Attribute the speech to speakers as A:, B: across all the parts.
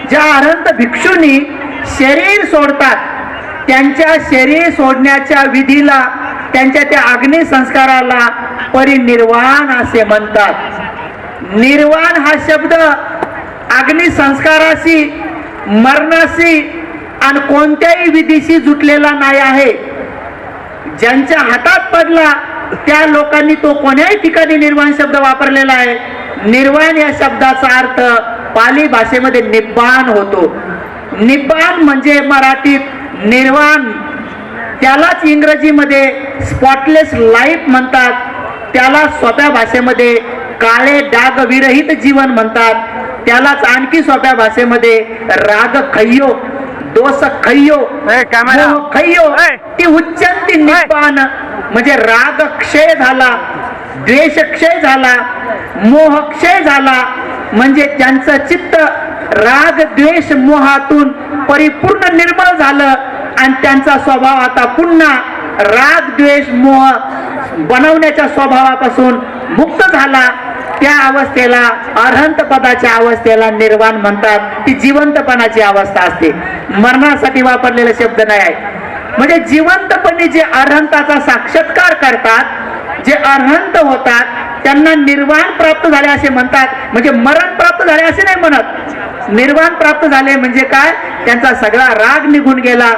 A: ज्या अरहंत भिक्षूंनी शरीर सोडतात त्यांच्या शरीर सोडण्याच्या विधीला, त्यांच्या त्या अग्नी संस्काराला परिनिर्वाण असे म्हणतात। निर्वाण हा शब्द अग्नि संस्काराशी, मरणाशी आणि कोणत्याही विधीशी जुटलेला नाही आहे। ज्यांच्या हातात पडला त्या लोकांनी तो कोण्याही ठिकाणी निर्वाण शब्द वापरलेला आहे। निर्वाण या शब्दाचा अर्थ पाली भाषेमध्ये निब्बाण होतो। निब्बाण म्हणजे मराठीत निर्वाण, त्यालाच इंग्रजीमध्ये स्पॉटलेस लाईफ म्हणतात, त्याला सोप्या भाषेमध्ये काळे डाग विरहित जीवन म्हणतात, त्यालाच आणखी सोप्या भाषेमध्ये राग खय्यो, दोष खय्यो, मोह खय्यो, ती उच्चंती निब्बाण म्हणजे राग क्षय झाला, द्वेष क्षय झाला, मोह क्षय झाला, म्हणजे त्यांचं चित्त राग द्वेष मोहातून परिपूर्ण निर्मळ झालं आणि त्यांचा स्वभाव आता पुन्हा राग द्वेष मोह बनवण्याच्या स्वभावापासून मुक्त झाला। त्या अवस्थेला अरहंत पदाच्या अवस्थेला निर्वाण म्हणतात। ती जिवंतपणाची अवस्था असते, मरणासाठी वापरलेला शब्द नाही आहे। म्हणजे जिवंतपणे जे अरहंताचा साक्षात्कार करतात, जे अरहंत होतात त्यांना निर्वाण प्राप्त झाले असे म्हणतात। म्हणजे मरण प्राप्त झाले असे नाही म्हणत, निर्वाण प्राप्त झाले म्हणजे काय, त्यांचा सगळा राग निघून गेला,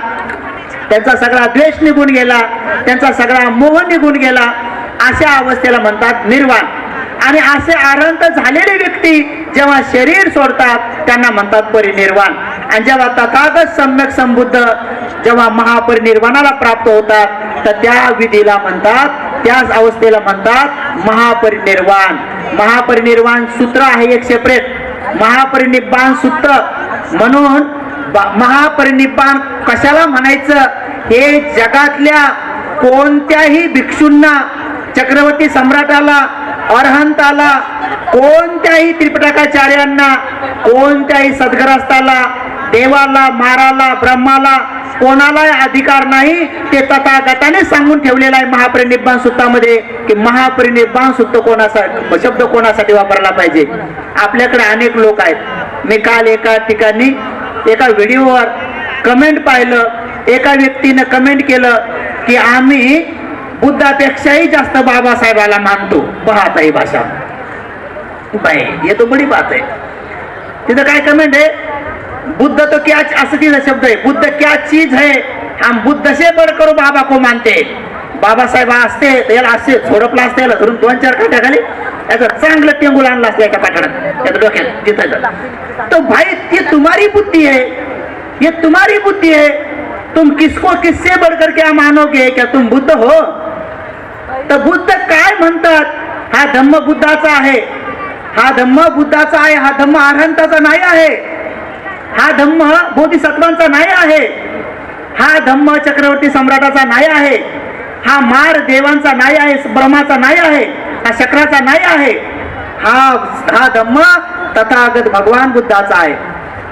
A: त्यांचा सगळा द्वेष निघून गेला, त्यांचा सगळा मोह निघून गेला, अशा अवस्थेला म्हणतात निर्वाण। आणि असे अरहंत झालेले व्यक्ती जेव्हा शरीर सोडतात त्यांना म्हणतात परिनिर्वाण। आणि जेव्हा तथागत सम्यक संबुद्ध जेव्हा महापरिनिर्वाणाला प्राप्त होतात तर त्या विधीला म्हणतात, त्याच अवस्थेला म्हणतात महापरिनिर्वाण। महापरिनिर्वाण सूत्र आहे एक सेपरेट, महापरिनिर्वाण सूत्र। म्हणून महापरिनिर्वाण कशाला म्हणायचं हे जगातल्या कोणत्याही भिक्षूंना, चक्रवर्ती सम्राटाला, अरहंताला, कोणत्याही त्रिपिटकाचार्यांना, कोणत्याही सद्ग्रस्ताला, देवाला, माराला, ब्रह्माला कोणालाही अधिकार नाही। ते तथागताने सांगून ठेवलेलं आहे महापरिनिर्वाण सूत्रामध्ये की महापरिनिर्वाण सूत्र कोणासाठी, शब्द कोणासाठी वापरला पाहिजे। आपल्याकडे अनेक लोक आहेत। मी काल एका ठिकाणी एका व्हिडिओवर कमेंट पाहिलं, एका व्यक्तीने कमेंट केलं की आम्ही बुद्धापेक्षाही जास्त बाबासाहेबाला मानतो। पहा आता ही भाषा बाई, ये तो बडी बात आहे। तिथं काय कमेंट आहे, बुद्ध तो क्या, असं तिचा शब्द आहे, बुद्ध क्या चीज है, हम बुद्ध से बढ़कर बाबा को मानते। बाबासाहेब असते याला असे झोडपला असते, याला धरून 2-4 काट्याखाली याचं चांगलं टेंगुल आणलं असतं एका पाठ्यात, त्याच्या डोक्यात तिथं। तो भाई ये तुम्हारी बुद्धि है, ये तुम्हारी बुद्धि है, तुम किसको किससे बढ़कर क्या मानोगे, क्या तुम बुद्ध हो? तर बुद्ध काय म्हणतात, हा धम्म बुद्धाचा आहे, हा धम्म बुद्धाचा आहे, हा धम्म अरहंताचा नाही आहे, हा धम्म बोधिसत्वांचा नाही आहे, हा धम्म चक्रवर्ती सम्राटाचा नाही आहे, हा मार देवांचा नाही आहे, ब्रह्माचा नाही आहे, हा चक्राचा नाही आहे, हा धम्म तथागत भगवान बुद्धाचा आहे।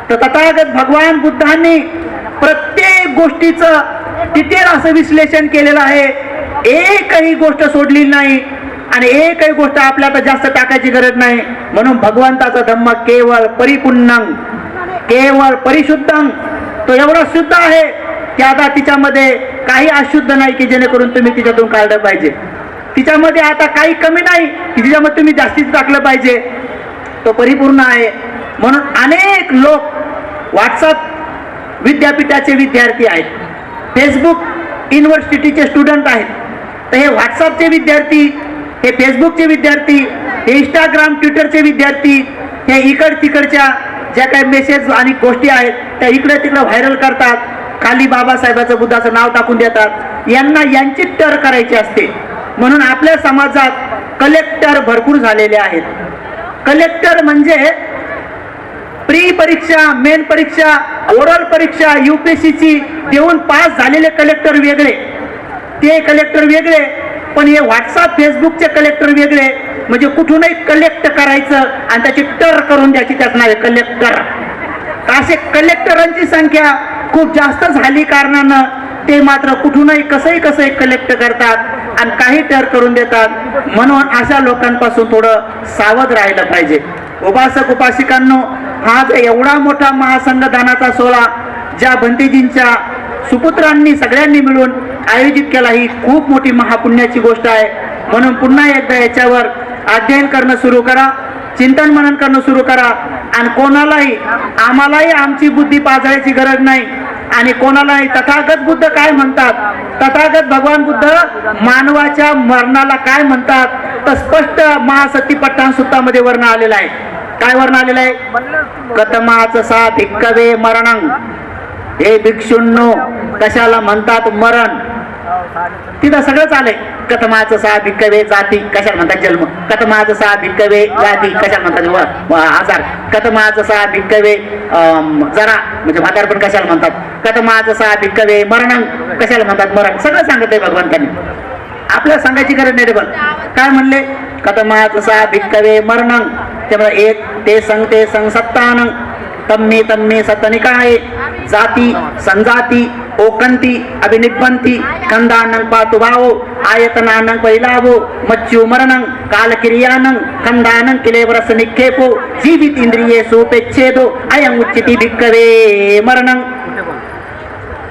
A: तर तथागत भगवान बुद्धांनी प्रत्येक गोष्टीचं डिटेल असं विश्लेषण केलेलं आहे, एकही गोष्ट सोडली नाही आणि एकही गोष्ट आपल्याला जास्त टाकायची गरज नाही। म्हणून भगवंताचा धम्म केवळ परिपूर्णं, केवळ परिशुद्धं, तो एवढा शुद्ध आहे की आता तिच्यामध्ये काही अशुद्ध नाही की जेणेकरून तुम्ही तिच्यातून काढलं पाहिजे, तिच्यामध्ये आता काही कमी नाही की तिच्यामध्ये तुम्ही जास्तीच टाकलं पाहिजे, तो परिपूर्ण आहे। म्हणून अनेक लोक व्हॉट्सअप विद्यापीठाचे विद्यार्थी आहेत, फेसबुक युनिव्हर्सिटीचे स्टुडंट आहेत, तर हे व्हॉट्सअपचे विद्यार्थी, हे फेसबुकचे विद्यार्थी, हे इंस्टाग्राम ट्विटरचे विद्यार्थी, हे इकड तिकडच्या ज्या काही मेसेज आणि गोष्टी आहेत त्या इकडे तिकडे व्हायरल करतात, खाली बाबासाहेबाचं बुद्धाचं नाव टाकून देतात। यांना यांची टर करायची असते। म्हणून आपल्या समाजात कलेक्टर भरपूर झालेले आहेत। कलेक्टर म्हणजे प्री परीक्षा, मेन परीक्षा, ओरल परीक्षा UPSCची देऊन पास झालेले कलेक्टर वेगळे, ते कलेक्टर वेगळे, पण हे व्हॉट्सअप फेसबुकचे कलेक्टर वेगळे। म्हणजे कुठूनही कलेक्ट करायचं आणि त्याची टर करून द्यायची, त्याच नाव आहे कलेक्टर। असे कलेक्टरांची संख्या खूप जास्त झाली कारणानं ते मात्र कुठूनही कसंही कलेक्ट करतात आणि काही टर करून देतात। म्हणून अशा लोकांपासून थोडं सावध राहिलं पाहिजे। उपासक उपासिकांनो, हा जो एवढा मोठा महासंघदानाचा सोहळा ज्या भंतेजींच्या सुपुत्रांनी सगळ्यांनी मिळून आयोजित केला, ही खूप मोठी महापुण्याची गोष्ट आहे. म्हणून पुन्हा एकदा याच्यावर अध्ययन करणं सुरू करा, चिंतन मनन करणं सुरू करा. आणि कोणालाही आम्हालाही आमची बुद्धी पाजळायची गरज नाही. आणि कोणालाही तथागत बुद्ध काय म्हणतात, तथागत भगवान बुद्ध मानवाच्या मरणाला काय म्हणतात, तर स्पष्ट महासती पट्टाण सुत्तामध्ये वर्ण आलेलं आहे. काय वर्ण आलेलं आहे? कथमाच सा भिक्कवे मरणं. हे भिक्षुंनो, कशाला म्हणतात मरण? तिथं सगळंच आलंय. कथमाच सा भिक्कवे जाती, कशाला म्हणतात जन्म. कथमाच सा भिक्कवे व्याधी, कशाला म्हणतात आजार. कथमाच सा भिक्कवे जरा म्हणजे म्हातारपण कशाला म्हणतात. कथमाच सा भिक्कवे मरणं, कशाला म्हणतात मरण. सगळं सांगितलंय भगवंतांनी, आपल्याला सांगायची गरज नाही. रे काय म्हणले? कथमाच सा भिक्कवे मरणं. त्यामुळे एक ते संग सत्तानं तम्मे तम्मे सतनिकाय जाती संजाती ओकंती अभिनिबंती खंदानं पातुभावो आयतनानं पैलावो मच्चू मरणं कालक्रियानं खंदानं किलेवरस निक्षेपो जीवित इंद्रिये सोपेच्छेदो अयं उच्चिती भिक्कवे मरणं.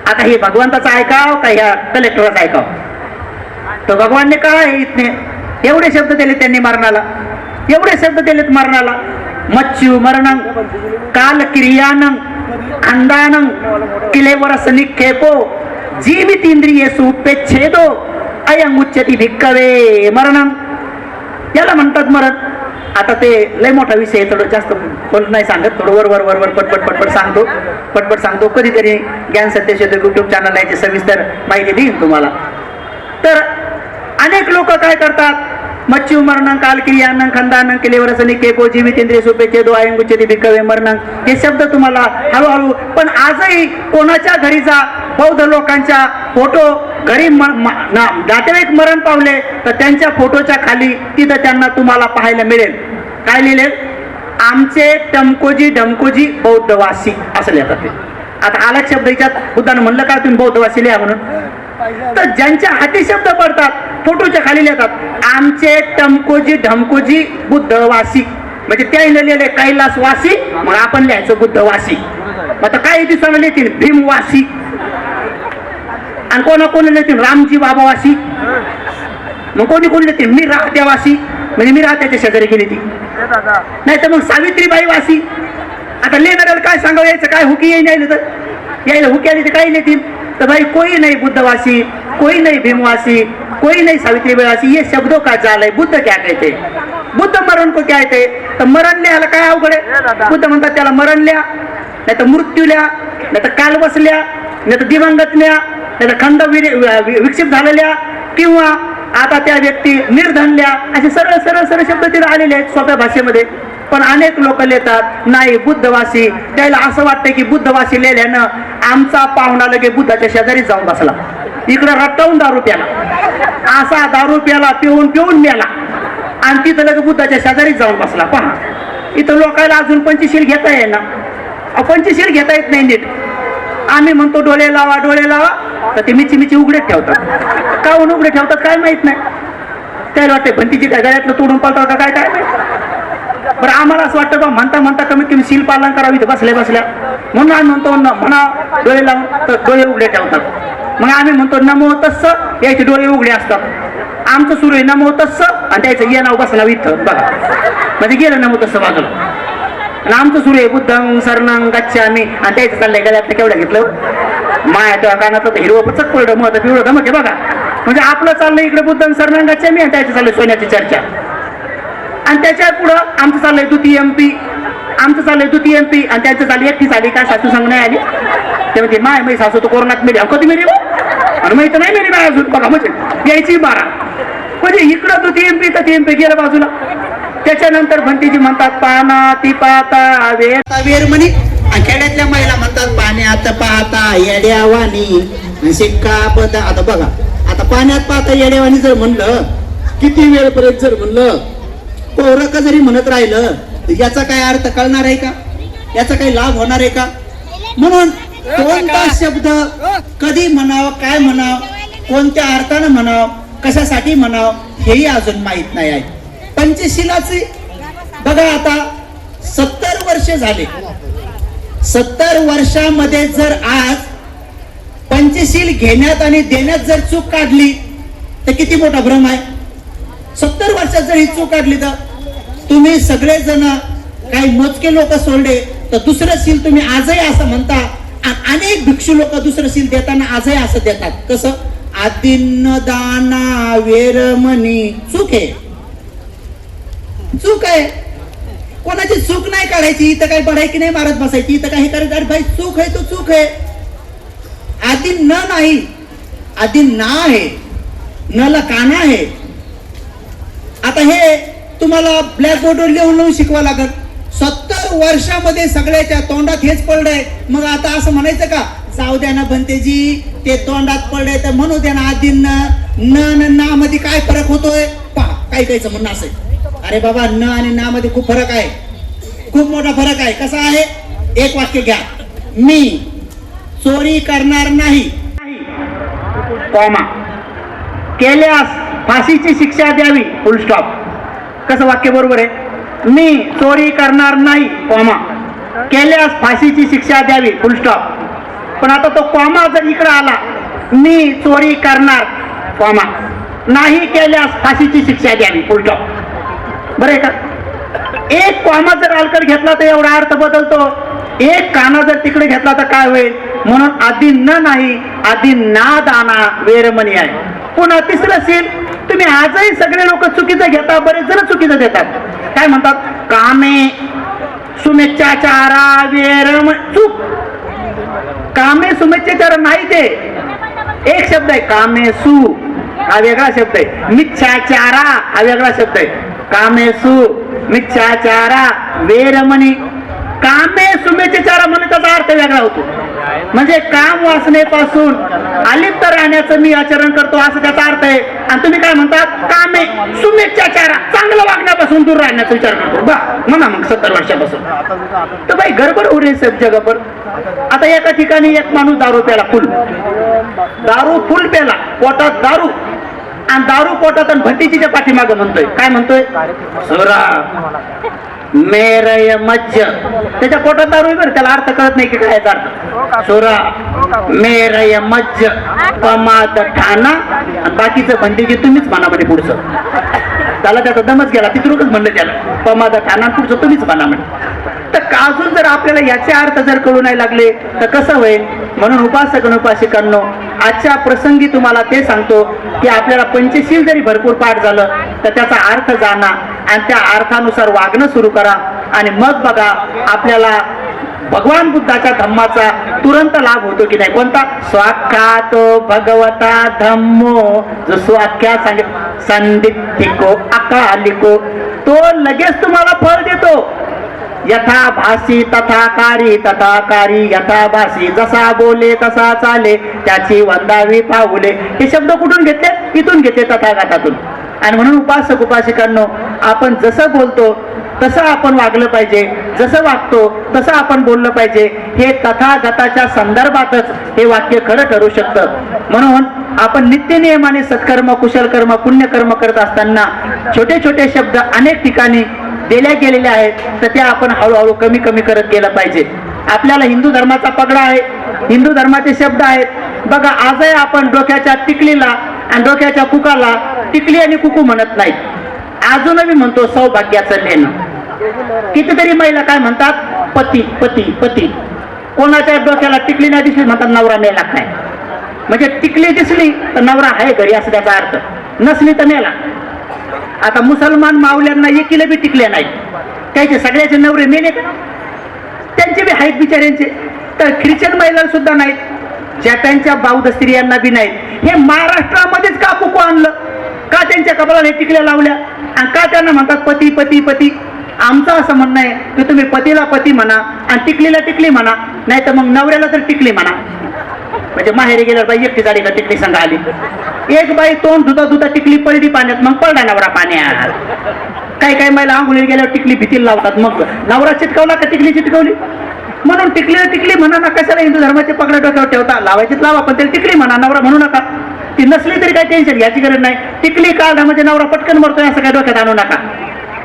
A: आता हे भगवंताचं ऐकाव का ह्या कलेक्टरचं ऐकाव? तर भगवानने काय इथने एवढे शब्द दिले त्यांनी मरणाला, एवढे शब्द दिलेत मरणाला. मच्चू मरणं काल क्रियानं अंदानं किलेवरस निक्षेपो जीवित इंद्रिये सुपेच्छेदो अयं उच्यति भिक्कवे मरणं. याला म्हणतात मरण. आता ते लय मोठा विषय, थोडं जास्त बोल नाही सांगत, थोडं वर पटपट सांगतो. कधीतरी ज्ञान सत्यशोधक युट्यूब चॅनल आहे, सविस्तर माहिती देईन तुम्हाला. तर अनेक लोक काय करतात, मच्चू मरणं कालक्रियानं खंदानं केलेवरच निकेपो जीवित इंद्रिय सुपेच्छेदो अयं उच्यति भिक्कवे मरणं. हे शब्द तुम्हाला हळूहळू, पण आजही कोणाच्या घरी जा, बौद्ध लोकांच्या फोटो घरी नातेवाईक मरण पावले तर त्यांच्या फोटोच्या खाली तिथं त्यांना तुम्हाला पाहायला मिळेल काय लिहिले, आमचे टमकोजी ढमकोजी बौद्धवासी असं लिहितात ते. आता आला शब्द याच्यात बुद्धानं म्हणलं का तुम्ही बौद्धवासी लिहा म्हणून, तर ज्यांच्या हाती शब्द पडतात फोटोच्या खाली लिहितात आमचे टमकोजी ढमकोजी बुद्धवासी, म्हणजे त्या लिहिले कैलासवासी, मग आपण लिहायचं बुद्धवासी. आता काही दिवसांना लिहितील भीमवासी, आणि कोणी लिहितील रामजी बाबावासी, मग कोणी लिहितील मी राहत्यावासी, म्हणजे मी राहत्याच्या शेजारी गेली ती, नाही तर मग सावित्रीबाई वासी. आता लिहिणाऱ्याला काय सांगावं, यायचं काय हुकी येई नाही, तर यायला हुकी आली तर काही लिहितील, तर भाई कोई नहीं बुद्धवासी, कोई नहीं भीमवासी, कोई नहीं सावित्रीबाईवासी. ये शब्दों का जाल है. बुद्ध क्या कहते, बुद्ध मरण को क्या कहते, तर मरण लिहायला काय अवघड आहे. बुद्ध म्हणतात त्याला मरण लिहा, नाही तर मृत्यू लिहा, नाही तर कालवस लिहा, नाही तर दिवंगत लिहा, नाही तर खंड विक्षिप्त झालेल्या, किंवा आता त्या व्यक्ती निर्धन लिहा. असे सरळ सरळ सरळ शब्द तिथे आलेले आहेत सोप्या भाषेमध्ये. पण अनेक लोक लिहितात नाही बुद्धवासी. त्याला असं वाटतं की बुद्धवासी लिहिल्यानं आमचा पाहुणा लगे बुद्धाच्या शेजारी जाऊन बसला, इकडे रट्टावून दारू प्याला, असा दारू प्याला पिऊन मेला, आणि तिथं लगे बुद्धाच्या शेजारी जाऊन बसला. पहा इथं लोकांना अजून पंचशील घेता येईना, पंचशील घेता येत नाही नीट. आम्ही म्हणतो डोळे लावा डोळे लावा, तर ते मिची उघडे ठेवतात. काहून उघडे ठेवतात काय माहित नाही. त्याला वाटते भंतीची गळ्यातलं तोडून पळतात का काय काय माहित. बरं आम्हाला असं वाटतं बा म्हणता म्हणता कमीत कमी शील पालन करावी बसल्या, म्हणून आम्ही म्हणतो म्हणा डोळे लावून, तर डोळे उघडे ठेवतात. मग आम्ही म्हणतो नमो तस्स, याचे डोळे उघडे असतात. आमचं सुरू आहे नमो तस्स, आणि त्याचं ये नाव बसला इथं बघा, म्हणजे गेलं नमो तस्स बाजूला. आणि आमचं सुरू आहे बुद्धं शरणं गच्छामि, आणि त्याचं चाललंय गळ्यातलं केवढं घेतलं माया कानातलं हिरवं पचक पडलं मग पिवळं धमक बघा. म्हणजे आपलं चाललंय इकडे बुद्धं शरणं गच्छामि, आणि त्याचं चाललंय सोन्याची चर्चा. आणि त्याच्या पुढं आमचं चाललंय द्वितीय एमपी, आणि त्यांचं चालली एकटी झाली काय सासू सांग नाही आली, ते म्हणते माय मी सासू तो कोरोनात मेली, कधी मेली आणि माहित नाही मेली बाय अजून बघा, म्हणजे यायची बारा, म्हणजे इकडं द्वितीय एमपी तर एमपी गेलं बाजूला. त्याच्यानंतर भंतीजी म्हणतात पाना ती पाहता वेर म्हणी, खेड्यातल्या महिला म्हणतात पाण्यात पाहता येड्यावानी शिक्का पद. आता बघा, आता पाण्यात पाहता येड्यावानी जर म्हणलं, किती वेळपर्यंत जर म्हणलं पोरं का जरी म्हणत राहिलं, याचा काय अर्थ कळणार आहे का, याचा काही लाभ होणार आहे का. म्हणून कोणता शब्द कधी म्हणावं, काय म्हणावं, कोणत्या अर्थानं म्हणावं, कशासाठी म्हणावं, हेही अजून माहित नाही आहे. पंचशिलाचे बघा आता 70
B: वर्ष झाले. 70 वर्षामध्ये जर आज पंचशील घेण्यात आणि देण्यात जर चूक काढली तर किती मोठा भ्रम आहे. 70 वर्षात जर ही चूक काढली तर तुम्ही सगळेजण काही मोजके लोक सोडले तर दुसरं शील तुम्ही आजही असं म्हणता. अनेक भिक्षू लोक दुसरं शील देताना आजही असं देतात. कसं? आदिन्न दाना वेरमणी. चूक आहे, चूक आहे. कोणाची चूक नाही काढायची, इथं काही बढायकी नाही मारत बसायची, इथं काही करायचं. अरे भाई चूक आहे तो चूक आहे. आधी न नाही, आधी ना आहे, नला काना आहे. आता हे तुम्हाला ब्लॅक बोर्डवर लिहून शिकवा लागत. 70 वर्षामध्ये सगळ्याच्या तोंडात हेच पडलंय. मग आता असं म्हणायचं का जाऊ द्या ना बनतेजी, ते तोंडात पडलंय तर म्हणू द्या ना. आधी न मध्ये काय फरक होतोय पहा. काही काहीच म्हणणं असेल अरे बाबा न आणि ना मध्ये खूप फरक आहे, खूप मोठा फरक आहे. कसा आहे? एक वाक्य घ्या. मी चोरी करणार नाही,
A: कॉमा, केल्यास फाशीची शिक्षा द्यावी, फुल स्टॉप. कसं वाक्य बरोबर आहे? मी चोरी करणार नाही, कॉमा, केल्यास फाशीची शिक्षा द्यावी, फुल स्टॉप. पण आता तो कॉमा जर इकडे आला, मी चोरी करणार, कॉमा, नाही केल्यास फाशीची शिक्षा द्यावी, फुल स्टॉप. बरं आहे का? एक कॉमा जर अलकड घेतला तर एवढा अर्थ बदलतो. एक काना जर तिकडे घेतला तर काय होईल? म्हणून आधी न नाही, आधी ना दाना वेरमणी आहे. पुन्हा तिसरं शील तुम्ही आजही सगळे लोक चुकीचं घेता, बरेच जण चुकीचं देतात. काय म्हणतात? कामे सुमेच्छाचारा वेरम. चूक. कामे सुमेच्छाचार नाही, ते एक शब्द आहे. कामे सु हा वेगळा शब्द आहे. मिच्छाचारा हा वेगळा शब्द आहे. कामेसु मिच्छाचारा वेरमणी. कामे सुमेच्छाचारा म्हणजे त्याचा अर्थ वेगळा होतो. म्हणजे काम वासनेपासून अलिप्त राहण्याचं मी आचरण करतो असं त्याचा अर्थ आहे. आणि तुम्ही काय म्हणतात? कामे सुमेच्छाचारा, चांगलं वागण्यापासून दूर राहण्याचा विचार करतो. बा म्हणा मग 70 वर्षापासून तर बाई गडबड हो रे सब जगावर. आता एका ठिकाणी एक माणूस दारू प्याला, दारू फुल प्याला, पोटात दारू, आणि दारू पोटात आणि भट्टीच्या पाठीमाग म्हणतोय. काय म्हणतोय? सोरा मेरय मज्ज. त्याच्या पोटात दारू आहे बरं, त्याला अर्थ कळत नाही की काय अर्थ. सोरा मेरय मज्ज पमाद ठाणा. बाकीचं म्हणते की तुम्हीच म्हणा म्हणे पुढचं. त्याला त्याचा दमच गेला, तिथूनच म्हणलं त्याला पमाद ठाणा, पुढचं तुम्हीच म्हणा म्हणे. तर अजून जर आपल्याला याचे अर्थ जर कळू नाही लागले तर कसं होईल? म्हणून उपासक आणि उपासिकांनो, आजच्या प्रसंगी तुम्हाला ते सांगतो की आपल्याला पंचशील जरी भरपूर पाठ झालं तर त्याचा अर्थ जाणा आणि त्या अर्थानुसार वागणं सुरू करा. आणि मग बघा आपल्याला भगवान बुद्धाच्या धम्माचा तुरंत लाभ होतो की नाही. कोणता? स्वाख्यातो भगवता धम्मो, जो स्वाख्या सांगे संदिग्धिको अकालिको, तो लगेच तुम्हाला फळ देतो. यथा भासी तथाकारी, तथाकारी यथा भासी, जसा बोले तसा चाले, त्याची वंदावी पाऊले. हे शब्द कुठून घेतले? इथून घेतले, तथागतातून. आणि म्हणून उपासक उपासिकांनो, आपण जसं बोलतो तसं आपण वागलं पाहिजे, जसं वागतो तसं आपण बोललं पाहिजे. हे तथागताच्या संदर्भातच हे वाक्य खरं ठरू शकतं. म्हणून आपण नित्यनियमाने सत्कर्म, कुशल कर्म, पुण्यकर्म करत असताना छोटे छोटे शब्द अनेक ठिकाणी दिल्या गेलेल्या आहेत, तर त्या आपण हळूहळू कमी कमी करत गेलं पाहिजे. आपल्याला हिंदू धर्माचा पगडा आहे, हिंदू धर्माचे शब्द आहेत. बघा आजही आपण डोक्याच्या टिकलीला आणि डोक्याच्या कुकाला टिकली आणि कुकू म्हणत नाहीत. अजूनही म्हणतो सौभाग्याचं लेणं. कितीतरी महिला काय म्हणतात? पती पती पती. कोणाच्या डोक्याला टिकली नाही दिसली म्हणतात नवरा मेला काय. म्हणजे टिकली दिसली तर नवरा आहे घरी असं त्याचा अर्थ, नसली तर मेला. आता मुसलमान मावल्यांना एकीला बी टिकल्या नाहीत, त्याचे सगळ्याचे नवरे मेले का? त्यांचे बी आहेत बिचाऱ्यांचे. तर ख्रिश्चन महिला सुद्धा नाहीत, ज्या त्यांच्या बौद्ध स्त्रियांना बी नाहीत. हे महाराष्ट्रामध्येच का कुकू आणलं? का त्यांच्या कपाळाला टिकल्या लावल्या? आणि का त्यांना म्हणतात पती पती पती? आमचं असं म्हणणं आहे की तुम्ही पतीला पती म्हणा आणि टिकलीला टिकली म्हणा, नाही तर मग नवऱ्याला तर टिकली म्हणा. म्हणजे माहेरी गेल्यावर बाई एकटी झाली का टिकली संघ आली. एक बाई तोंड धुता धुता टिकली पडली पाण्यात, मग पडला नवरा पाण्यात. काही काही महिला आंघोळीला गेल्यावर टिकली भीतीला लावतात, मग नवरा चिटकवला का टिकली चिटकवली. म्हणून टिकली टिकली म्हणा ना. कशाला हिंदू धर्माचे पगडा डोक्यावर ठेवता? लावायचीच लावा, पण त्याला टिकली म्हणा, नवरा म्हणू नका. ती नसली तरी काही टेन्शन घ्यायची गरज नाही. टिकली का म्हणजे नवरा पटकन मरतोय असं काय डोक्यात आणू नका.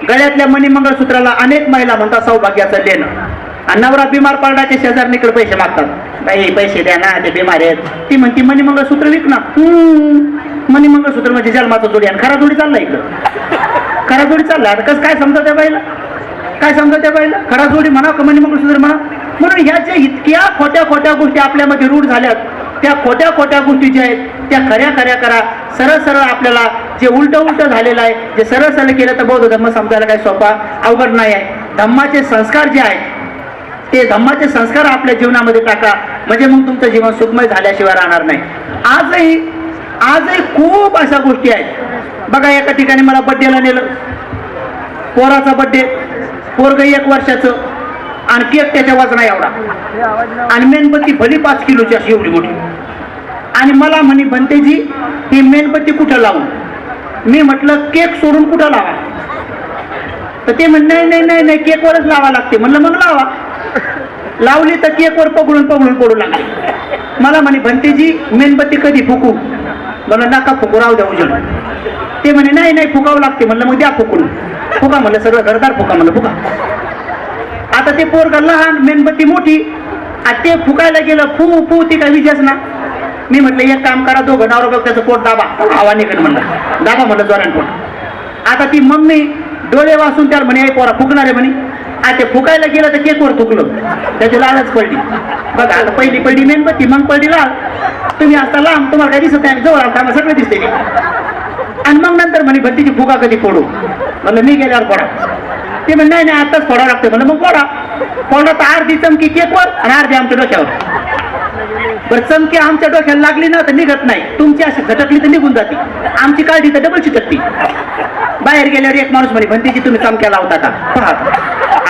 A: गळ्यातल्या मणी मंगळसूत्राला अनेक महिला म्हणतात सौभाग्याचं लेणं. आणि नवरा बिमार पडण्याचे शेजारणीकडे पैसे मागतात, बाई पैसे द्या ना, ते बिमार आहेत. ती म्हणती मणी मंगळसूत्र विक ना. मणी मंगळसूत्र म्हणजे जन्माचं जोडी, आणि खरा जोडी चालला इकडं, खरा जोडी चालला. आता कसं काय समजा त्या बाईला, काय समजा त्या बाईला, खरा जोडी म्हणा का मणी मंगळसूत्र म्हणा. म्हणून ह्या ज्या इतक्या खोट्या खोट्या गोष्टी आपल्यामध्ये रूढ झाल्यात, त्या खोट्या खोट्या गोष्टी ज्या आहेत त्या खऱ्या खऱ्या करा. सरळ सरळ आपल्याला जे उलट झालेलं आहे, जे सरळ सरळ केलं तर बौद्ध धर्म समजायला काही सोपा अवघड नाही आहे. धम्माचे संस्कार जे आहेत ते धम्माचे संस्कार आपल्या जीवनामध्ये टाका, म्हणजे मग तुमचं जीवन सुखमय झाल्याशिवाय राहणार नाही. आजही खूप अशा गोष्टी आहेत. बघा, एका ठिकाणी मला बड्डेला नेलं, पोराचा बड्डे, पोरग 1 वर्षाचं, आणि केक त्याच्या वजना एवढा, आणि मेणबत्ती भली 5 किलोची अशी एवढी मोठी. आणि मला म्हणे बनतेजी ही मेणबत्ती कुठं लावू. मी म्हटलं केक सोडून कुठं लावा. तर ते म्हण नाही केकवरच लावा लागते. म्हणलं मग लावा. लावली तर केकवर पकडून पडू लागली. मला म्हणे बनतेजी मेणबत्ती कधी फुकू. मला नका फुकू, राहू द्या उजळ. ते म्हणे नाही फुकावं लागते. म्हणलं मग द्या फुकून. फुका म्हणलं, सगळं घरदार फुका म्हणलं, फुका. आता ते पोरग लहान, मेणबत्ती मोठी, आणि ते फुकायला गेलं, फू ती काय विजयच ना. मी म्हटलं एक काम करा, दोघं नवरा बघ त्याचं पोट दाबा, हवा निघत म्हणलं, दाबा म्हणलं जोरान पोट. आता ती मम्मी डोळे वाचून त्याला म्हणे पोरा फुकणार आहे म्हणे. आता ते फुकायला गेलं तर केकवर थुकलं, त्याची लालच पडली. बघा, आता पहिली पडली मेणबत्ती, मग पडली लाल. तुम्ही आता लांब, तुम्हाला काय दिसत नाही, जवळ आलता आम्हाला सगळं दिसते. आणि मग नंतर म्हणे भत्तीची फुगा कधी फोडू. म्हणलं मी गेल्यावर फोडा. ते म्हणे नाही आताच फोडावं लागतं. म्हणलं मग फोडा तर अर्धी चमकी केकवर आणि अर्धी आमच्या डोक्यावर. बरं, चमकी आमच्या डोक्याला लागली ना तर निघत नाही, तुमची अशी झटकली तर निघून जाते. आमची काढली तर डबल चिटकती. बाहेर गेल्यावर एक माणूस म्हणे भंतीची तुम्ही चमक्या लावता का. पहा,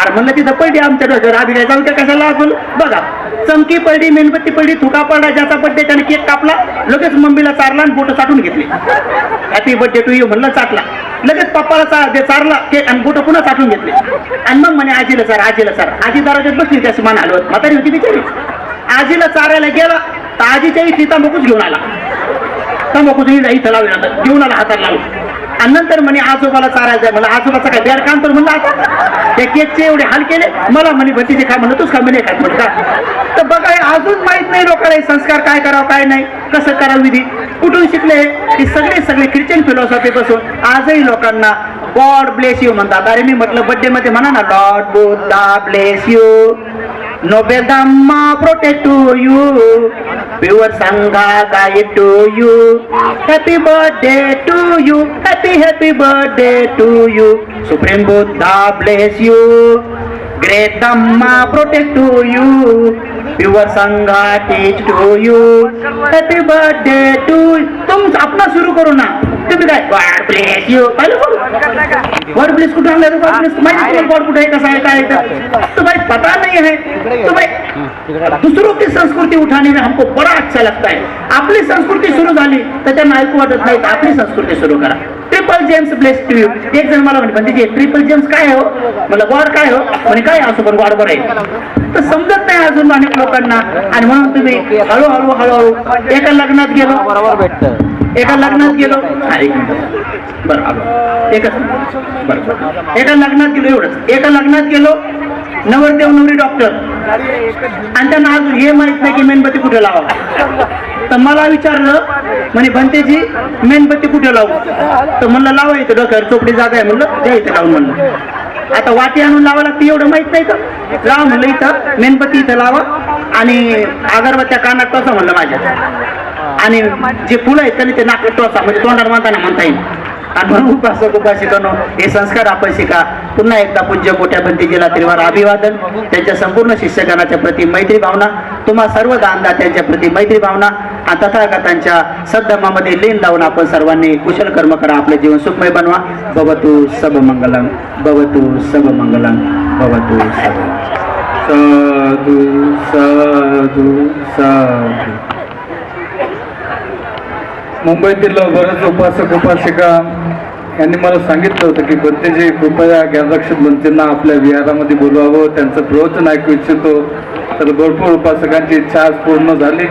A: अरे म्हणलं तिथं पडली आमच्या डोक्यावर, आधी काय चमक्या कशाला लावतो. बघा, चमकी पडली, मेणबत्ती पडली, थुका पडला, ज्याचा बड्डे त्याने केक कापला, लगेच मम्मीला चारला आणि बोटं चाटून घेतली. हॅपी बर्थडे टू यू म्हणलं, चाटला. लगेच पप्पाला चारला केक आणि बोटं पुन्हा चाटून घेतले. आणि मग म्हणे आजीला चार. आजी दाराच्यात बसली, त्याची मान हलवत, म्हातारी होती बिचारी. आजीला चारायला गेला तर आजीच्या इथली तंबाखूच घेऊन आला. तंबाखूचं इथं लावला, घेऊन आला हाताला लावून. आणि नंतर म्हणे आजोबाला चारायला जाय. मला आजोबाचा काय बेड काम तर म्हणलं. आता त्या केकचे एवढे हाल केले. मला म्हणे भतीचे खा म्हणलं, तूच खा म्हणे काय म्हणलं का. तर बघा, अजून माहित नाही लोकांना संस्कार काय करावं काय नाही, कसं करावं विधी, कुठून शिकले. की सगळे ख्रिश्चन फिलॉसॉफी पासून आजही लोकांना गॉड ब्लेस यू म्हणतात. अरे मी म्हटलं बर्थडे मध्ये म्हणा ना, lord Buddha bless you, noble Dhamma protect to you, pure Sangha guide to you, happy birthday to you, happy birthday to you, supreme Buddha bless you, great Dhamma protect to you, pure Sangha teach to you, happy birthday to. तुम अपना सुरू करू ना. तुम्ही काय god bless you पाहिलं, god bless कुठे आणलं, गॉड ब्लेस माहिती गॉड कुठे आहे, कसं आहे काय तो भाई पता नहीं है. तो भाई दुसरों की संस्कृती उठाने में हमको बड़ा अच्छा लगता है. आपली संस्कृती सुरू झाली तर त्यांना ऐकू वाटत नाही, आपली संस्कृती सुरू करा. Triple gems bless to you. एक जण मला म्हणजे ट्रिपल जेम्स काय हो, मला गॉड काय हो, म्हणे काय असो पण गॉड बरं आहे. तर समजत नाही अजून अनेक लोकांना. आणि म्हणून तुम्ही हळूहळू एका लग्नात गेलो, एका लग्नात गेलो एवढंच. एका लग्नात गेलो, नवरदेव नवरी डॉक्टर, आणि त्यांना अजून हे माहित नाही की मेणबत्ती कुठे लावा. तर मला विचारलं म्हणे भंतेजी मेणबत्ती कुठे लावू. तर म्हणलं लावा इथं, डोक्यावर चोपडी जागा आहे म्हणलं, द्या इथं लावून म्हणलं. आता वाटी आणून लावा लागते एवढं माहित नाही का. लावा म्हणलं इथं मेणबत्ती इथं लावा, आणि अगरबत्त्या कानात टोचा म्हणलं माझ्या, आणि जे फुलं आहेत त्याने ते नाकात टोचा, म्हणजे तोंडात म्हणता येईल. आणि म्हणून उपासक उपासिकांनो, हे संस्कार आपण शिका. पुन्हा एकदा पूज्य मोठ्या भंतेजीला त्रिवार अभिवादन. त्यांच्या संपूर्ण शिष्यगणाच्या प्रति मैत्री भावना, तुम्हा सर्व दानदात्यांच्या प्रति मैत्री भावना, आणि तथागतांच्या सद्धर्मामध्ये लीन लावून आपण सर्वांनी कुशल कर्म करा, आपलं जीवन सुखमय बनवा. भवतु सब मंगलम, भवतु सब मंगलम, भवतु सब. साधु साधु साधु.
C: मुंबईतील बरेच उपासक उपासिका यांनी मला सांगितलं होतं की भंतेजी कृपया ज्ञानरक्षक भंतेंना आपल्या विहारामध्ये बोलवावं, त्यांचं प्रवचन ऐकू इच्छितो. तर भरपूर उपासकांची इच्छा आज पूर्ण झाली.